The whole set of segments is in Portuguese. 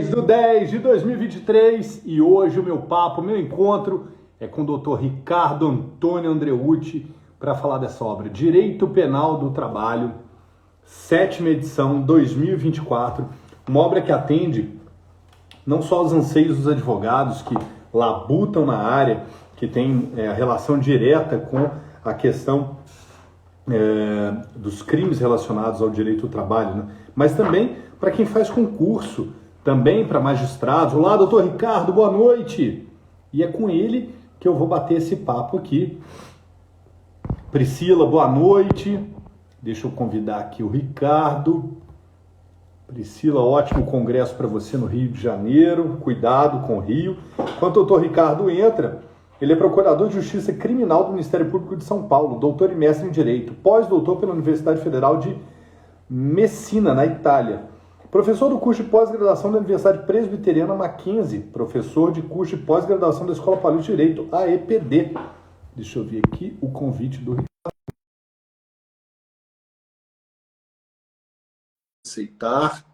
Do 10 de 2023 e hoje o meu papo, o meu encontro é com o Dr. Ricardo Antônio Andreucci para falar dessa obra, Direito Penal do Trabalho, 7ª edição, 2024, uma obra que atende não só aos anseios dos advogados que labutam na área, que tem a relação direta com a questão dos crimes relacionados ao direito do trabalho, né? Mas também para quem faz concurso, também para magistrados. Olá, doutor Ricardo, boa noite! E é com ele que eu vou bater esse papo aqui. Priscila, boa noite. Deixa eu convidar aqui o Ricardo. Priscila, ótimo congresso para você no Rio de Janeiro. Cuidado com o Rio. Enquanto o doutor Ricardo entra, ele é procurador de Justiça Criminal do Ministério Público de São Paulo, doutor e mestre em Direito, pós-doutor pela Universidade Federal de Messina, na Itália. Professor do curso de pós-graduação da Universidade Presbiteriana Mackenzie, professor de curso de pós-graduação da Escola Paulista de Direito, AEPD. Deixa eu ver aqui o convite do Ricardo. Aceitar.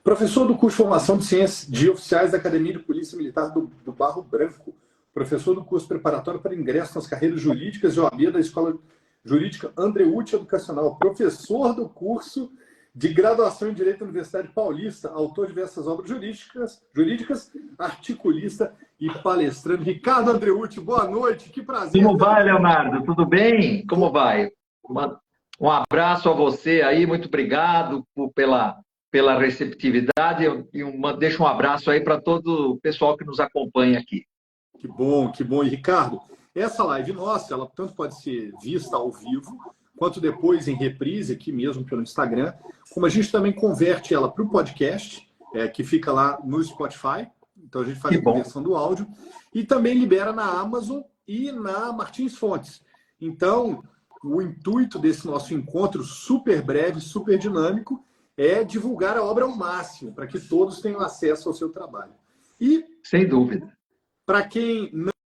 Professor do curso de formação de ciências de oficiais da Academia de Polícia Militar do Barro Branco. Professor do curso preparatório para ingresso nas carreiras jurídicas de OAB da Escola Jurídica Andreucci Educacional. Professor do curso de graduação em Direito da Universidade Paulista, autor de diversas obras jurídicas, articulista e palestrante. Ricardo Andreucci, boa noite, que prazer. Como vai, Leonardo? Tudo bem? Como vai? Um abraço a você aí, muito obrigado pela receptividade e deixo um abraço aí para todo o pessoal que nos acompanha aqui. Que bom, que bom. E, Ricardo, essa live nossa, ela tanto pode ser vista ao vivo, quanto depois em reprise, aqui mesmo pelo Instagram, como a gente também converte ela para o podcast, que fica lá no Spotify, então a gente faz a conversão do áudio, e também libera na Amazon e na Martins Fontes. Então, o intuito desse nosso encontro super breve, super dinâmico, é divulgar a obra ao máximo, para que todos tenham acesso ao seu trabalho. E, sem dúvida, para quem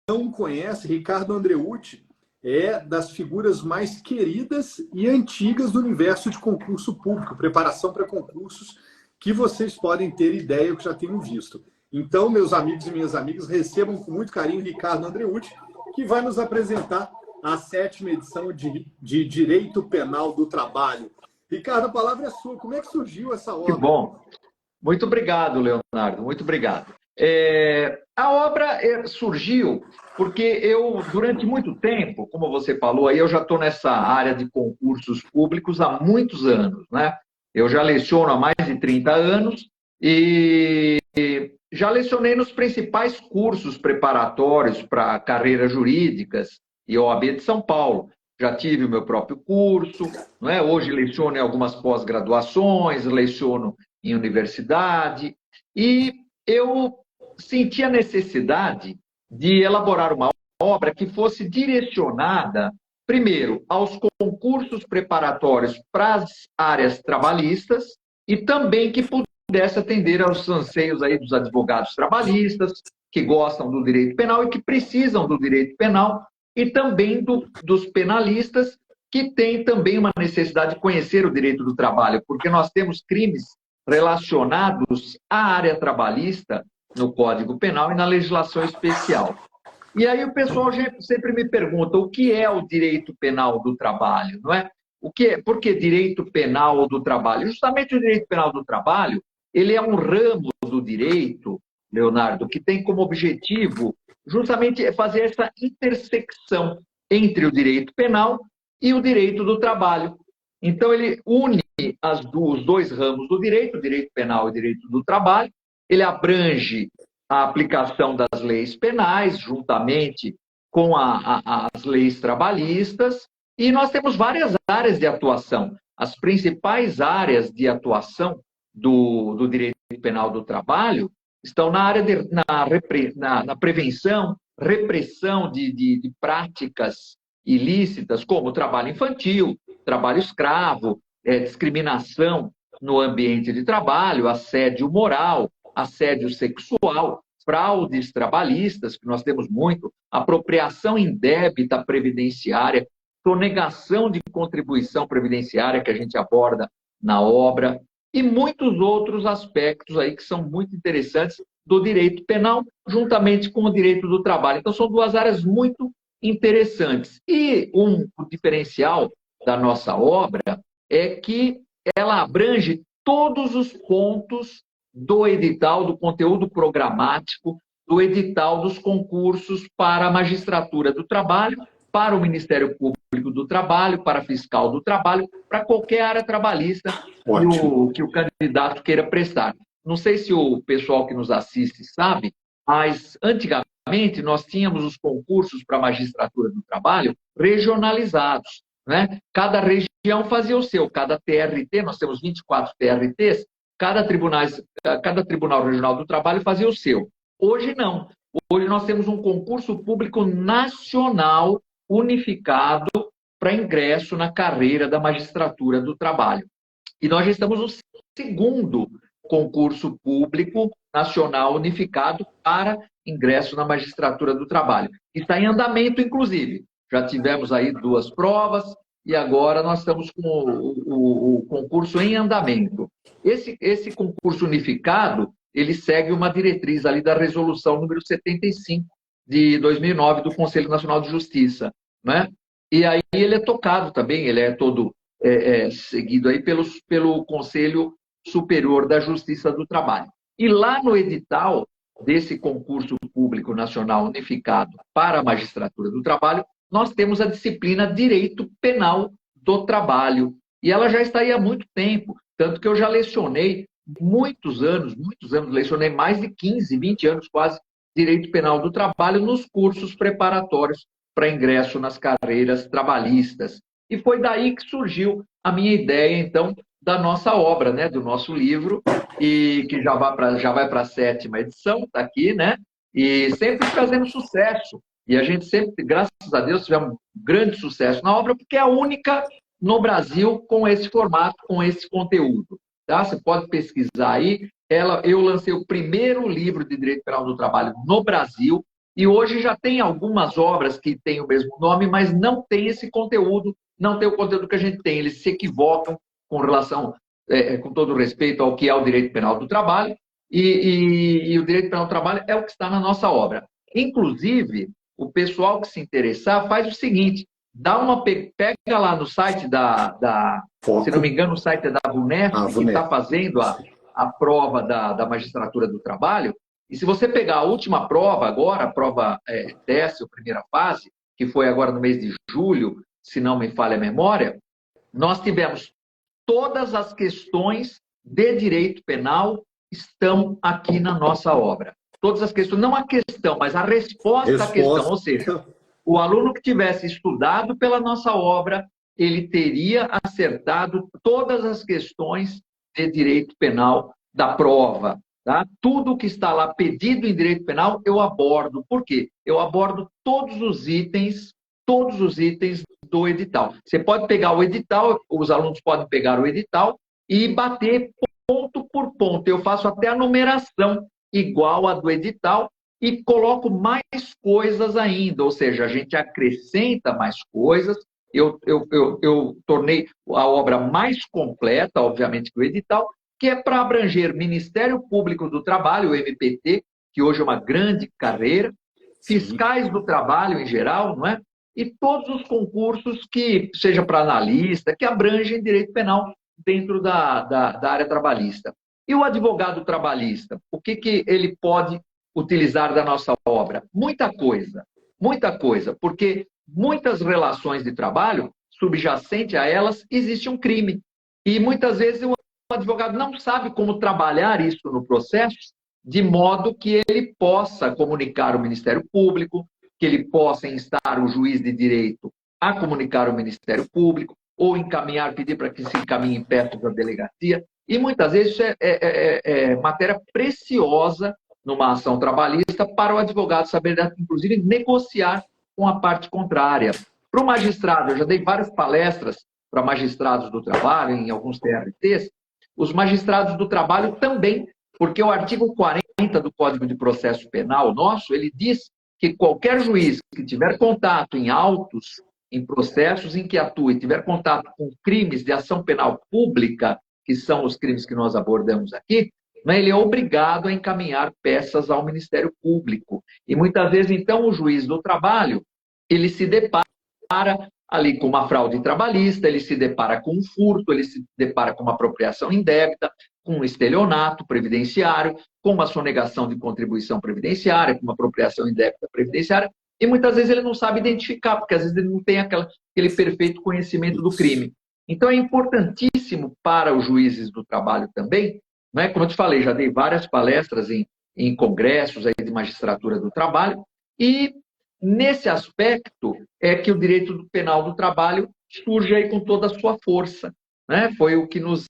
não conhece, Ricardo Andreucci é das figuras mais queridas e antigas do universo de concurso público, preparação para concursos, que vocês podem ter ideia que já tenham visto. Então, meus amigos e minhas amigas, recebam com muito carinho Ricardo Andreucci, que vai nos apresentar a 7ª edição de Direito Penal do Trabalho. Ricardo, a palavra é sua. Como é que surgiu essa obra? Que bom. Muito obrigado, Leonardo. Muito obrigado. A obra surgiu porque eu, durante muito tempo, como você falou, aí eu já estou nessa área de concursos públicos há muitos anos, né? Eu já leciono há mais de 30 anos e já lecionei nos principais cursos preparatórios para carreiras jurídicas e OAB de São Paulo. Já tive o meu próprio curso, não é? Hoje leciono em algumas pós-graduações, leciono em universidade e eu senti a necessidade de elaborar uma obra que fosse direcionada, primeiro, aos concursos preparatórios para as áreas trabalhistas e também que pudesse atender aos anseios aí dos advogados trabalhistas, que gostam do direito penal e que precisam do direito penal, e também dos penalistas, que têm também uma necessidade de conhecer o direito do trabalho, porque nós temos crimes relacionados à área trabalhista no Código Penal e na legislação especial. E aí o pessoal sempre me pergunta o que é o direito penal do trabalho, não é? Por que direito penal do trabalho? Justamente o direito penal do trabalho, ele é um ramo do direito, Leonardo, que tem como objetivo justamente fazer essa intersecção entre o direito penal e o direito do trabalho. Então ele une os dois ramos do direito, o direito penal e o direito do trabalho. Ele abrange a aplicação das leis penais, juntamente com as leis trabalhistas, e nós temos várias áreas de atuação. As principais áreas de atuação do direito penal do trabalho estão na área na prevenção, repressão de práticas ilícitas, como trabalho infantil, trabalho escravo, discriminação no ambiente de trabalho, assédio moral, assédio sexual, fraudes trabalhistas, que nós temos muito, apropriação indébita previdenciária, sonegação de contribuição previdenciária, que a gente aborda na obra, e muitos outros aspectos aí que são muito interessantes do direito penal, juntamente com o direito do trabalho. Então, são duas áreas muito interessantes. E o diferencial da nossa obra é que ela abrange todos os pontos do edital, do conteúdo programático, do edital dos concursos para a magistratura do trabalho, para o Ministério Público do Trabalho, para a fiscal do trabalho, para qualquer área trabalhista que o candidato queira prestar. Não sei se o pessoal que nos assiste sabe, mas antigamente nós tínhamos os concursos para a magistratura do trabalho regionalizados, né? Cada região fazia o seu, cada TRT, nós temos 24 TRTs, cada tribunal regional do trabalho fazia o seu. Hoje não. Hoje nós temos um concurso público nacional unificado para ingresso na carreira da magistratura do trabalho. E nós já estamos no segundo concurso público nacional unificado para ingresso na magistratura do trabalho. Está em andamento, inclusive. Já tivemos aí 2 provas e agora nós estamos com o concurso em andamento. Esse concurso unificado, ele segue uma diretriz ali da resolução número 75 de 2009 do Conselho Nacional de Justiça, E aí ele é tocado também, ele é todo seguido aí pelo Conselho Superior da Justiça do Trabalho. E lá no edital desse concurso público nacional unificado para a magistratura do trabalho, nós temos a disciplina Direito Penal do Trabalho. E ela já está aí há muito tempo, tanto que eu já lecionei muitos anos, lecionei mais de 15, 20 anos quase, Direito Penal do Trabalho nos cursos preparatórios para ingresso nas carreiras trabalhistas. E foi daí que surgiu a minha ideia, então, da nossa obra, né, do nosso livro, e que já vai para a 7ª edição, está aqui, né? E sempre fazendo sucesso. E a gente sempre, graças a Deus, tivemos um grande sucesso na obra, porque é a única no Brasil com esse formato, com esse conteúdo. Tá? Você pode pesquisar aí. Eu lancei o primeiro livro de Direito Penal do Trabalho no Brasil, e hoje já tem algumas obras que têm o mesmo nome, mas não tem esse conteúdo, não tem o conteúdo que a gente tem. Eles se equivocam com relação, com todo respeito ao que é o Direito Penal do Trabalho, e o Direito Penal do Trabalho é o que está na nossa obra. Inclusive, o pessoal que se interessar faz o seguinte, pega lá no site se não me engano, o site é da VUNESP, que está fazendo a prova da magistratura do trabalho, e se você pegar a última prova agora, a prova dessa, a primeira fase, que foi agora no mês de julho, se não me falha a memória, nós tivemos todas as questões de direito penal estão aqui na nossa obra. Todas as questões, não a questão, mas a resposta à questão. Ou seja, o aluno que tivesse estudado pela nossa obra, ele teria acertado todas as questões de direito penal da prova. Tá? Tudo que está lá pedido em direito penal, eu abordo. Por quê? Eu abordo todos os itens do edital. Você pode pegar o edital, os alunos podem pegar o edital e bater ponto por ponto. Eu faço até a numeração igual a do edital e coloco mais coisas ainda, ou seja, a gente acrescenta mais coisas. Eu tornei a obra mais completa, obviamente, que o edital, que é para abranger Ministério Público do Trabalho, o MPT, que hoje é uma grande carreira, fiscais do trabalho em geral, não é? E todos os concursos que, seja para analista, que abrangem direito penal dentro da área trabalhista. E o advogado trabalhista, o que ele pode utilizar da nossa obra? Muita coisa, porque muitas relações de trabalho, subjacente a elas, existe um crime. E muitas vezes o advogado não sabe como trabalhar isso no processo, de modo que ele possa comunicar o Ministério Público, que ele possa instar o juiz de direito a comunicar o Ministério Público, ou pedir para que se encaminhe perto da delegacia. E muitas vezes isso é matéria preciosa numa ação trabalhista para o advogado saber, inclusive, negociar com a parte contrária. Para o magistrado, eu já dei várias palestras para magistrados do trabalho, em alguns TRTs, os magistrados do trabalho também, porque o artigo 40 do Código de Processo Penal nosso, ele diz que qualquer juiz que tiver contato em autos, em processos em que atue, tiver contato com crimes de ação penal pública, que são os crimes que nós abordamos aqui, né, ele é obrigado a encaminhar peças ao Ministério Público. E muitas vezes, então, o juiz do trabalho, ele se depara ali com uma fraude trabalhista, ele se depara com um furto, ele se depara com uma apropriação indébita, com um estelionato previdenciário, com uma sonegação de contribuição previdenciária, com uma apropriação indébita previdenciária, e muitas vezes ele não sabe identificar, porque às vezes ele não tem aquele perfeito conhecimento do crime. Então é importantíssimo para os juízes do trabalho também, né? Como eu te falei, já dei várias palestras em congressos aí de magistratura do trabalho, e nesse aspecto é que o direito penal do trabalho surge aí com toda a sua força, né? Foi o que nos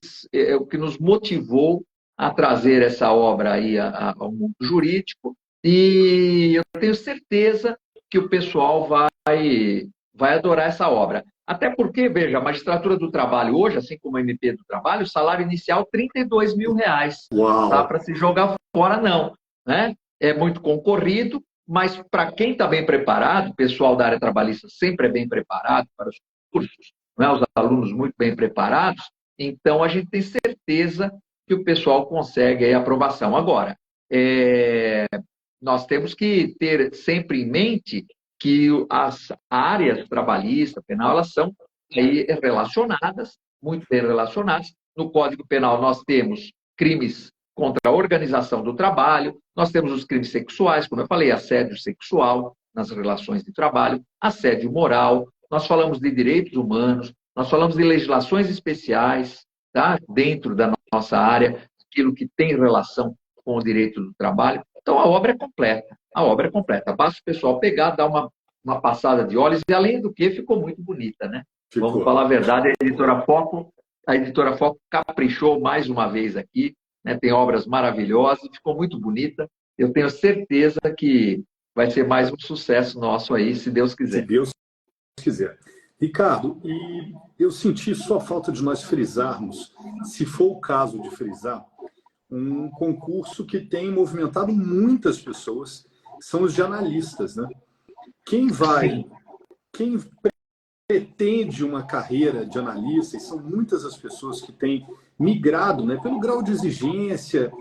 motivou a trazer essa obra aí ao mundo jurídico, e eu tenho certeza que o pessoal vai adorar essa obra. Até porque, veja, a magistratura do trabalho hoje, assim como a MP do trabalho, o salário inicial R$ 32 mil. Não dá para se jogar fora, não, né? É muito concorrido, mas para quem está bem preparado, o pessoal da área trabalhista sempre é bem preparado para os cursos, né? Os alunos muito bem preparados, então a gente tem certeza que o pessoal consegue aí a aprovação. Agora, nós temos que ter sempre em mente que as áreas trabalhista, penal, elas são aí relacionadas, muito bem relacionadas. No Código Penal nós temos crimes contra a organização do trabalho, nós temos os crimes sexuais, como eu falei, assédio sexual nas relações de trabalho, assédio moral, nós falamos de direitos humanos, nós falamos de legislações especiais, tá? Dentro da nossa área, aquilo que tem relação com o direito do trabalho. Então, a obra é completa. A obra é completa. Basta o pessoal pegar, dar uma passada de olhos, e além do que, ficou muito bonita, né? Ficou. Vamos falar a verdade, a editora Foco caprichou mais uma vez aqui, né? Tem obras maravilhosas, ficou muito bonita. Eu tenho certeza que vai ser mais um sucesso nosso aí, se Deus quiser. Se Deus quiser. Ricardo, e eu senti só falta de nós frisarmos, se for o caso de frisar, um concurso que tem movimentado muitas pessoas, são os de analistas, né? Quem pretende uma carreira de analista, e são muitas as pessoas que têm migrado, né, pelo grau de exigência,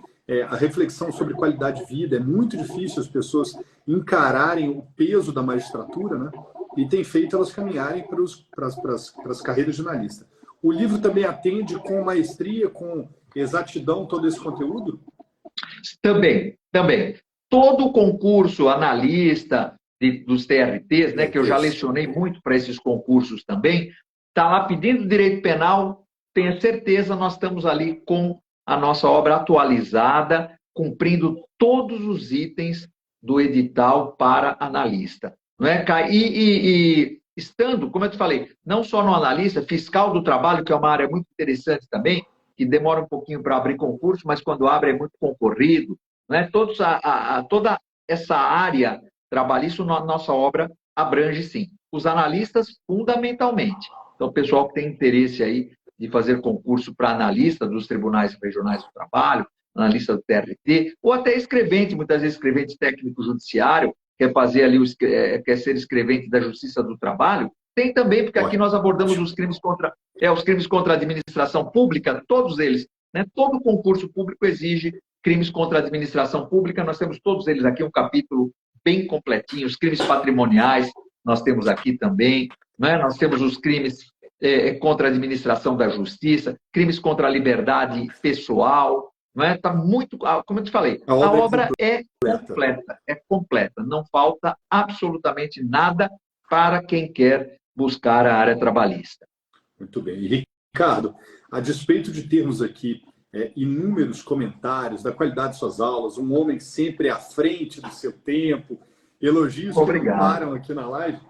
a reflexão sobre qualidade de vida, é muito difícil as pessoas encararem o peso da magistratura, né, e tem feito elas caminharem para as carreiras de analista. O livro também atende com maestria, com exatidão, todo esse conteúdo? Também. Todo o concurso analista dos TRTs, né, que eu já lecionei muito para esses concursos também, está lá pedindo direito penal, tenha certeza, nós estamos ali com a nossa obra atualizada, cumprindo todos os itens do edital para analista. Não é, Kai? E estando, como eu te falei, não só no analista, fiscal do trabalho, que é uma área muito interessante também, que demora um pouquinho para abrir concurso, mas quando abre é muito concorrido, né? Toda essa área trabalhista, nossa obra abrange sim. Os analistas, fundamentalmente. Então, o pessoal que tem interesse aí de fazer concurso para analista dos tribunais regionais do trabalho, analista do TRT, ou até escrevente, muitas vezes escrevente técnico judiciário, quer fazer ali, quer ser escrevente da Justiça do Trabalho, tem também, porque aqui nós abordamos os crimes contra a administração pública, todos eles, né? Todo concurso público exige crimes contra a administração pública, nós temos todos eles aqui, um capítulo bem completinho, os crimes patrimoniais, nós temos aqui também, né? Nós temos os crimes contra a administração da justiça, crimes contra a liberdade pessoal, não é? Tá muito, como eu te falei, a obra é completa, não falta absolutamente nada para quem quer buscar a área trabalhista. Muito bem. E, Ricardo, a despeito de termos aqui inúmeros comentários da qualidade de suas aulas, um homem sempre à frente do seu tempo, elogios que não param aqui na live,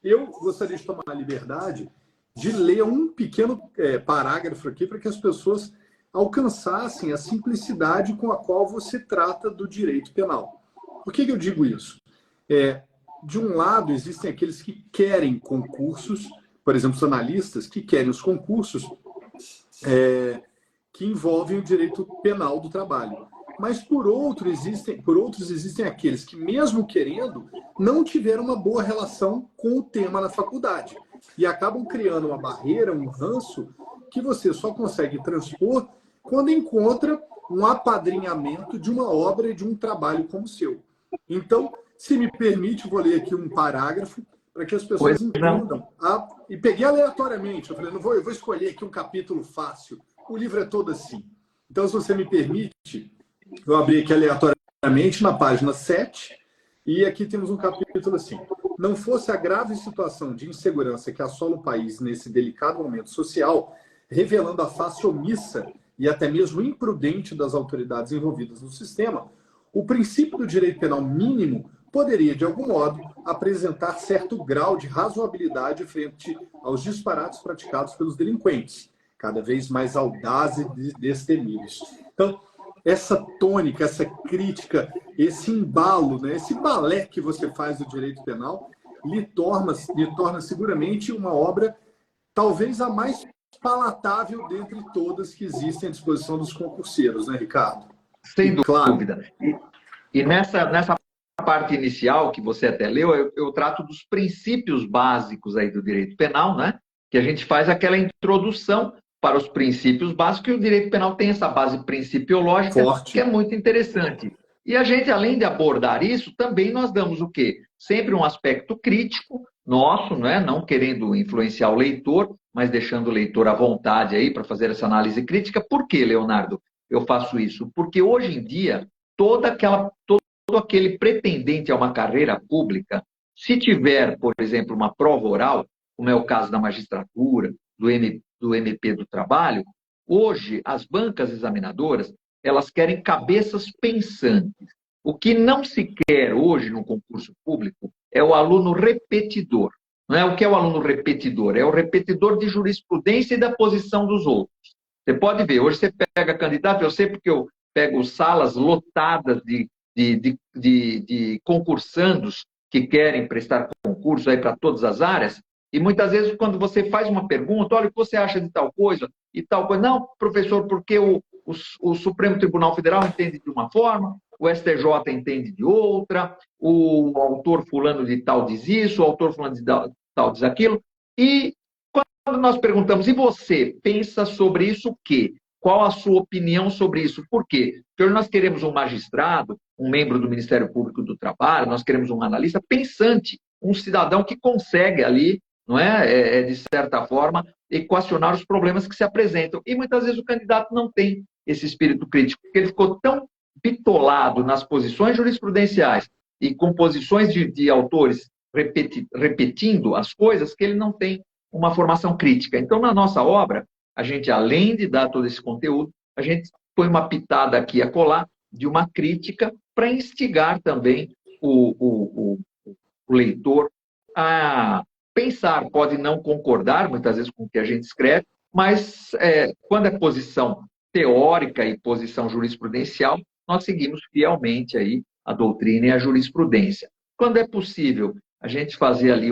eu gostaria de tomar a liberdade de ler um pequeno parágrafo aqui para que as pessoas alcançassem a simplicidade com a qual você trata do direito penal. Por que eu digo isso? De um lado, existem aqueles que querem concursos, por exemplo, os analistas que querem os concursos que envolvem o direito penal do trabalho. Mas, por outros, existem aqueles que, mesmo querendo, não tiveram uma boa relação com o tema na faculdade. e acabam criando uma barreira, um ranço, que você só consegue transpor quando encontra um apadrinhamento de uma obra e de um trabalho como o seu. Então, se me permite, vou ler aqui um parágrafo para que as pessoas entendam. E peguei aleatoriamente, eu falei, eu vou escolher aqui um capítulo fácil. O livro é todo assim. Então, se você me permite, eu abri aqui aleatoriamente na página 7, e aqui temos um capítulo assim. Não fosse a grave situação de insegurança que assola o país nesse delicado momento social, revelando a face omissa e até mesmo imprudente das autoridades envolvidas no sistema, o princípio do direito penal mínimo poderia, de algum modo, apresentar certo grau de razoabilidade frente aos disparates praticados pelos delinquentes, cada vez mais audazes e destemíveis. Então, essa tônica, essa crítica, esse embalo, né, esse balé que você faz do direito penal, lhe torna seguramente uma obra, talvez a mais palatável dentre todas que existem à disposição dos concurseiros, né, Ricardo? Sem claro, dúvida. E nessa parte inicial, que você até leu, eu trato dos princípios básicos aí do direito penal, né? Que a gente faz aquela introdução para os princípios básicos, e o direito penal tem essa base principiológica, forte, que é muito interessante. E a gente, além de abordar isso, também nós damos o quê? Sempre um aspecto crítico nosso, né? Não querendo influenciar o leitor, mas deixando o leitor à vontade aí para fazer essa análise crítica. Por que, Leonardo, eu faço isso? Porque hoje em dia, todo aquele pretendente a uma carreira pública, se tiver, por exemplo, uma prova oral, como é o caso da magistratura, do MP do Trabalho, hoje as bancas examinadoras, elas querem cabeças pensantes. O que não se quer hoje no concurso público é o aluno repetidor. Não é o que é o aluno repetidor? É o repetidor de jurisprudência e da posição dos outros. Você pode ver, hoje você pega candidato, eu sei porque eu pego salas lotadas de concursandos que querem prestar concurso aí para todas as áreas, e muitas vezes quando você faz uma pergunta, olha, o que você acha de tal coisa e tal coisa? Não, professor, porque o Supremo Tribunal Federal entende de uma forma, o STJ entende de outra, o autor fulano de tal diz isso, o autor fulano de tal diz aquilo, e quando nós perguntamos, e você pensa sobre isso o quê? Qual a sua opinião sobre isso? Por quê? Porque nós queremos um magistrado, um membro do Ministério Público do Trabalho, nós queremos um analista pensante, um cidadão que consegue ali, não é, de certa forma, equacionar os problemas que se apresentam. E muitas vezes o candidato não tem esse espírito crítico, porque ele ficou tão bitolado nas posições jurisprudenciais e com posições de autores repetindo as coisas, que ele não tem uma formação crítica. Então, na nossa obra, a gente, além de dar todo esse conteúdo, a gente põe uma pitada aqui a colar de uma crítica para instigar também o leitor a pensar. Pode não concordar, muitas vezes, com o que a gente escreve, mas quando é posição teórica e posição jurisprudencial, nós seguimos fielmente aí a doutrina e a jurisprudência. Quando é possível a gente fazer ali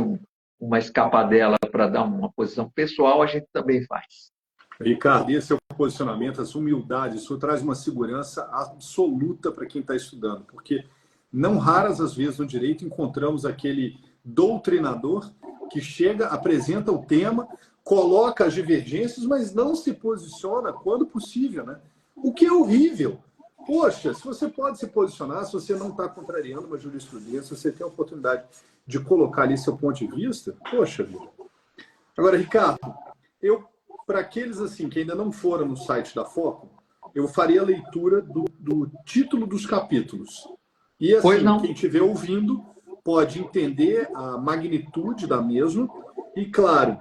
uma escapadela para dar uma posição pessoal, a gente também faz. Ricardo, esse é o posicionamento, essa humildade, isso traz uma segurança absoluta para quem está estudando, porque não raras as vezes no direito encontramos aquele doutrinador que chega, apresenta o tema, coloca as divergências, mas não se posiciona quando possível, né? O que é horrível. Poxa, se você pode se posicionar, se você não está contrariando uma jurisprudência, se você tem a oportunidade de colocar ali seu ponto de vista, poxa vida. Agora, Ricardo, para aqueles assim que ainda não foram no site da Foco, eu faria a leitura do título dos capítulos. E assim, quem estiver ouvindo pode entender a magnitude da mesma e, claro,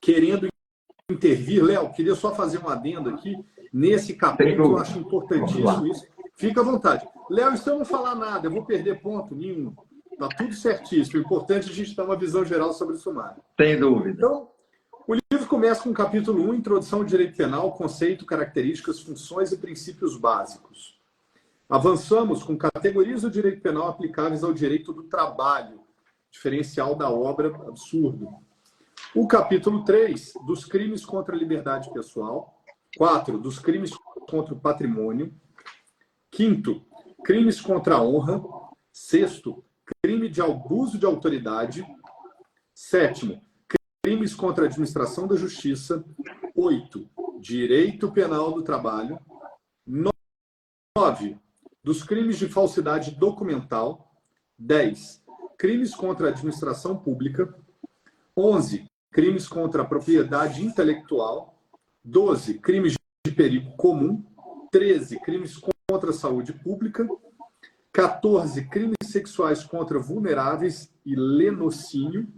querendo intervir, Léo, queria só fazer um adendo aqui nesse capítulo, eu acho importantíssimo isso. Fica à vontade. Léo, se eu não falar nada, eu vou perder ponto nenhum. Está tudo certíssimo. O importante é a gente ter uma visão geral sobre o sumário. Sem dúvida. Então, o livro começa com o capítulo 1, Introdução ao Direito Penal, Conceito, Características, Funções e Princípios Básicos. Avançamos com categorias do direito penal aplicáveis ao direito do trabalho, diferencial da obra absurdo. O capítulo 3, dos crimes contra a liberdade pessoal. 4, dos crimes contra o patrimônio. 5, crimes contra a honra. 6, crime de abuso de autoridade. 7, crimes contra a administração da justiça. 8, direito penal do trabalho. 9, dos crimes de falsidade documental. 10, crimes contra a administração pública. 11, crimes contra a propriedade intelectual. 12, crimes de perigo comum. 13, crimes contra a saúde pública. 14, crimes sexuais contra vulneráveis e lenocínio.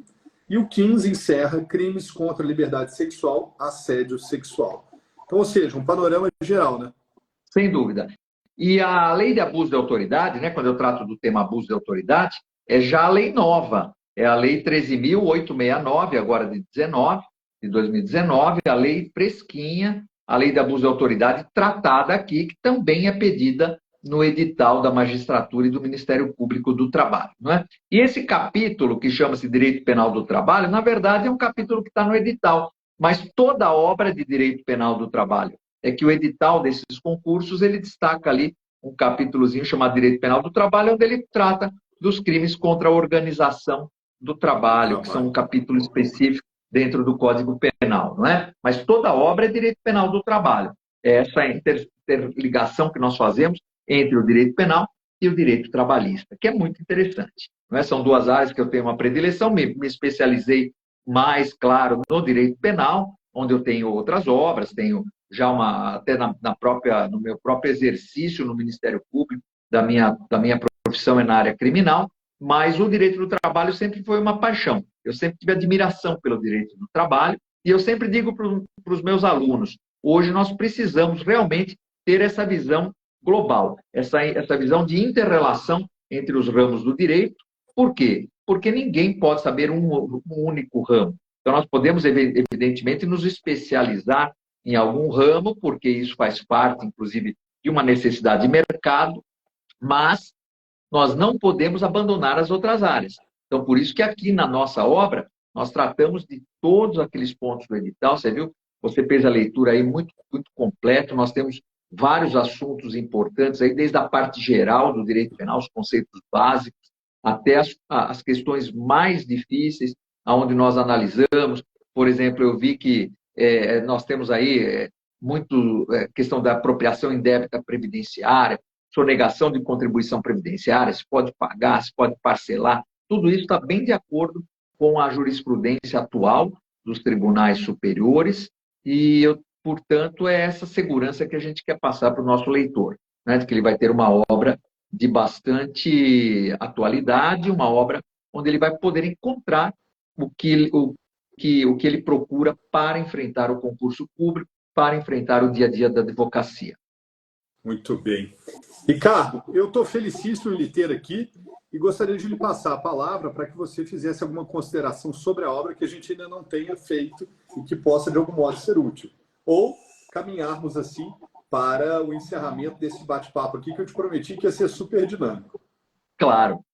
E o 15 encerra crimes contra a liberdade sexual, assédio sexual. Então, ou seja, um panorama geral, né? Sem dúvida. E a lei de abuso de autoridade, né, quando eu trato do tema abuso de autoridade, é já a lei nova. É a lei 13.869, agora de 2019, a lei fresquinha, a lei de abuso de autoridade tratada aqui, que também é pedida no edital da magistratura e do Ministério Público do Trabalho. Não é? E esse capítulo, que chama-se Direito Penal do Trabalho, na verdade é um capítulo que está no edital, mas toda a obra de Direito Penal do Trabalho é que o edital desses concursos, ele destaca ali um capítulozinho chamado Direito Penal do Trabalho, onde ele trata dos crimes contra a organização do trabalho, que são um capítulo específico dentro do Código Penal, não é? Mas toda a obra é Direito Penal do Trabalho. É essa interligação que nós fazemos entre o direito penal e o direito trabalhista, que é muito interessante. Não é? São duas áreas que eu tenho uma predileção, me especializei mais, claro, no direito penal, onde eu tenho outras obras, tenho já até no meu próprio exercício no Ministério Público, da minha profissão é na área criminal, mas o direito do trabalho sempre foi uma paixão. Eu sempre tive admiração pelo direito do trabalho e eu sempre digo para os meus alunos, hoje nós precisamos realmente ter essa visão global, essa visão de inter-relação entre os ramos do direito. Por quê? Porque ninguém pode saber um único ramo. Então, nós podemos, evidentemente, nos especializar em algum ramo, porque isso faz parte, inclusive, de uma necessidade de mercado, mas nós não podemos abandonar as outras áreas. Então, por isso que aqui na nossa obra, nós tratamos de todos aqueles pontos do edital. Você viu? Você fez a leitura aí muito, muito completa. Nós temos vários assuntos importantes, aí, desde a parte geral do direito penal, os conceitos básicos, até as questões mais difíceis, onde nós analisamos. Por exemplo, eu vi que nós temos aí muito questão da apropriação indébita previdenciária, sonegação de contribuição previdenciária, se pode pagar, se pode parcelar. Tudo isso está bem de acordo com a jurisprudência atual dos tribunais superiores e, portanto, é essa segurança que a gente quer passar para o nosso leitor, né? De que ele vai ter uma obra de bastante atualidade, uma obra onde ele vai poder encontrar o que ele procura para enfrentar o concurso público, para enfrentar o dia a dia da advocacia. Muito bem. Ricardo, eu estou felicíssimo em lhe ter aqui e gostaria de lhe passar a palavra para que você fizesse alguma consideração sobre a obra que a gente ainda não tenha feito e que possa, de algum modo, ser útil. Ou caminharmos, assim, para o encerramento desse bate-papo aqui, que eu te prometi que ia ser super dinâmico. Claro.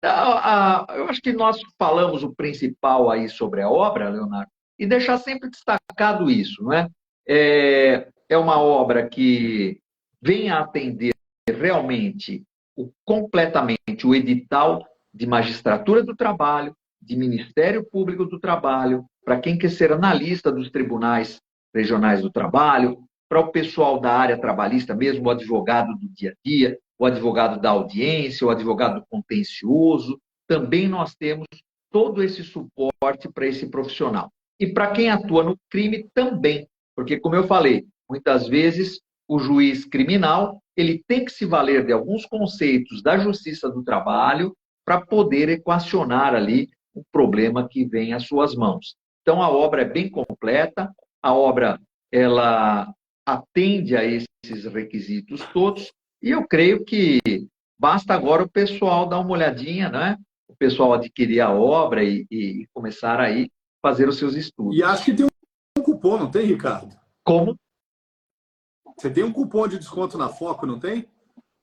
Eu acho que nós falamos o principal aí sobre a obra, Leonardo, e deixar sempre destacado isso, não é? É uma obra que vem a atender realmente completamente o edital de magistratura do trabalho, de Ministério Público do Trabalho, para quem quer ser analista dos tribunais regionais do trabalho, para o pessoal da área trabalhista mesmo, o advogado do dia a dia, o advogado da audiência, o advogado contencioso. Também nós temos todo esse suporte para esse profissional. E para quem atua no crime também, porque, como eu falei, muitas vezes o juiz criminal ele tem que se valer de alguns conceitos da justiça do trabalho para poder equacionar ali um problema que vem às suas mãos. Então, a obra é bem completa, a obra ela atende a esses requisitos todos, e eu creio que basta agora o pessoal dar uma olhadinha, né? O pessoal adquirir a obra e começar aí a fazer os seus estudos. E acho que tem um cupom, não tem, Ricardo? Como? Você tem um cupom de desconto na Foco, não tem?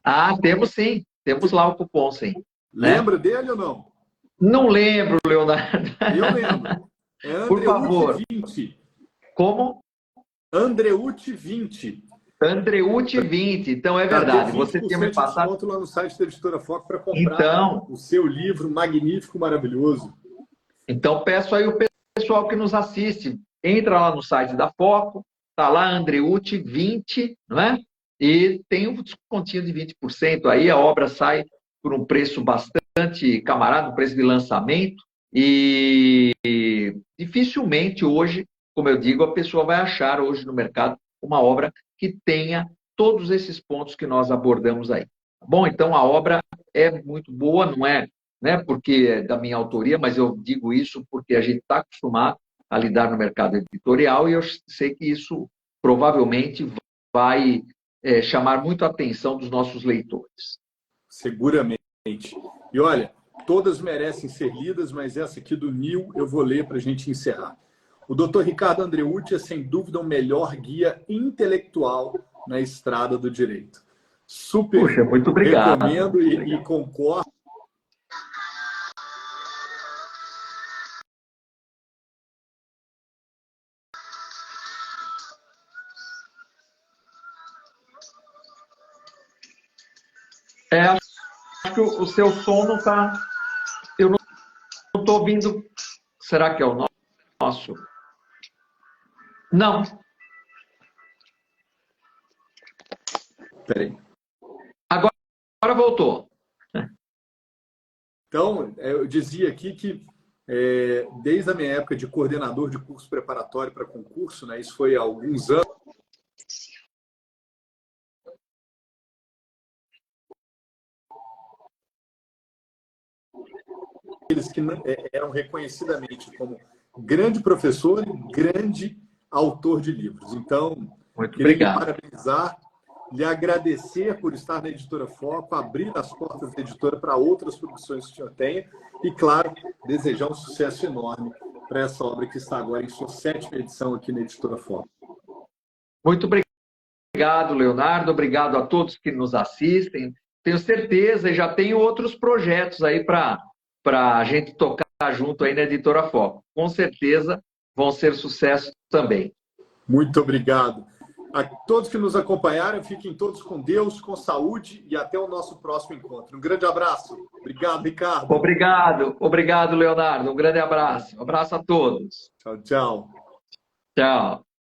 Ah, temos sim. Temos lá o cupom, sim. Lembra dele ou não? Não lembro, Leonardo. Eu lembro. É Por favor. 20. Como? Andreucci 20. Andreucci 20. Então, é verdade. Você tinha me passado... desconto lá no site da Editora Foco para comprar o seu livro magnífico, maravilhoso. Então, peço aí o pessoal que nos assiste, entra lá no site da Foco, tá lá Andreucci 20, não é? E tem um descontinho de 20% aí, a obra sai por um preço bastante camarada, um preço de lançamento, e dificilmente hoje, como eu digo, a pessoa vai achar hoje no mercado uma obra que tenha todos esses pontos que nós abordamos aí. Bom, então a obra é muito boa, não é, né, porque é da minha autoria, mas eu digo isso porque a gente está acostumado a lidar no mercado editorial e eu sei que isso provavelmente vai chamar muito a atenção dos nossos leitores. Seguramente. E olha, todas merecem ser lidas, mas essa aqui do Nil eu vou ler para a gente encerrar. O Dr. Ricardo Andreucci é, sem dúvida, o melhor guia intelectual na estrada do direito. Super. Puxa, muito obrigado. Recomendo e concordo. Acho que o seu som não está... Eu não estou ouvindo... Será que é o nosso? Não. Peraí. Agora voltou. Então, eu dizia aqui que desde a minha época de coordenador de curso preparatório para concurso, né, isso foi há alguns anos, eles que eram reconhecidamente como grande professor e grande autor de livros. Então, Muito queria lhe obrigado. parabenizar, lhe agradecer por estar na Editora Foco, abrir as portas da editora para outras produções que o senhor tenha e, claro, desejar um sucesso enorme para essa obra que está agora em sua 7ª edição aqui na Editora Foco. Muito obrigado, Leonardo. Obrigado a todos que nos assistem. Tenho certeza, e já tenho outros projetos aí para a gente tocar junto aí na Editora Foco. Com certeza vão ser sucesso também. Muito obrigado. A todos que nos acompanharam, fiquem todos com Deus, com saúde e até o nosso próximo encontro. Um grande abraço. Obrigado, Ricardo. Obrigado, Leonardo. Um grande abraço. Um abraço a todos. Tchau, tchau. Tchau.